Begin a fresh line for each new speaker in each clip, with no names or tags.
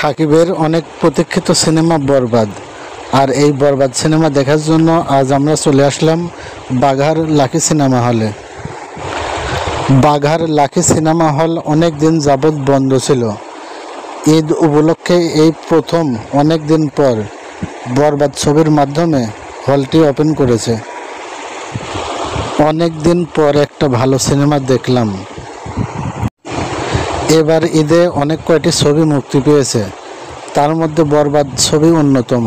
সাকিবের অনেক প্রতীক্ষিত সিনেমা বরবাদ। আর এই বরবাদ সিনেমা দেখার জন্য আজ আমরা চলে আসলাম বাঘার লাকি সিনেমা হলে। বাঘার লাকি সিনেমা হল অনেক দিন যাবৎ বন্ধ ছিল। ঈদ উপলক্ষে এই প্রথম অনেক দিন পর বরবাদ ছবির মাধ্যমে হলটি ওপেন করেছে। অনেক দিন পর একটা ভালো সিনেমা দেখলাম। এবার ঈদে অনেক কয়টি ছবি মুক্তি পেয়েছে, তার মধ্যে বরবাদ ছবি অন্যতম।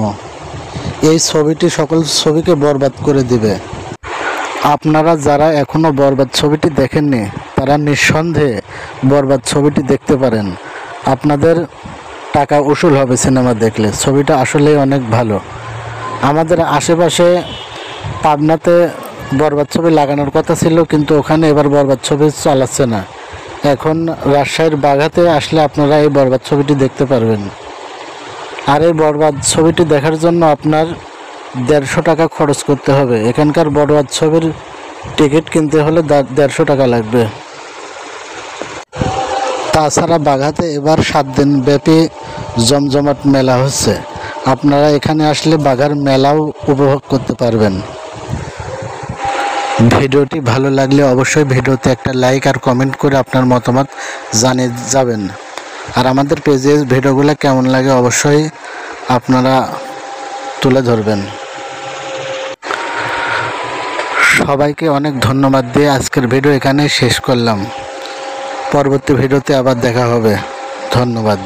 এই ছবিটি সকল ছবিকে বরবাদ করে দিবে। আপনারা যারা এখনও বরবাদ ছবিটি দেখেননি তারা নিঃসন্দেহে বরবাদ ছবিটি দেখতে পারেন। আপনাদের টাকা উসুল হবে সিনেমা দেখলে। ছবিটা আসলেই অনেক ভালো। আমাদের আশেপাশে পাবনাতে বরবাদ ছবি লাগানোর কথা ছিল, কিন্তু ওখানে এবার বরবাদ ছবি চালাচ্ছে না। এখন রাজশাহীর বাঘাতে আসলে আপনারা এই বরবাদ ছবিটি দেখতে পারবেন। আর এই বরবাদ ছবিটি দেখার জন্য আপনার 150 টাকা খরচ করতে হবে। এখানকার বরবাদ ছবির টিকিট কিনতে হলে 150 টাকা লাগবে। তাছাড়া বাঘাতে এবার 7 দিন ব্যাপী জমজমাট মেলা হচ্ছে। আপনারা এখানে আসলে বাঘার মেলাও উপভোগ করতে পারবেন। ভিডিওটি ভালো লাগলে অবশ্যই ভিডিওতে একটা লাইক আর কমেন্ট করে আপনার মতামত জানিয়ে যাবেন। আর আমাদের পেজে ভিডিওগুলো কেমন লাগে অবশ্যই আপনারা তুলে ধরবেন। সবাইকে অনেক ধন্যবাদ দিয়ে আজকের ভিডিও এখানে শেষ করলাম। পরবর্তী ভিডিওতে আবার দেখা হবে। ধন্যবাদ।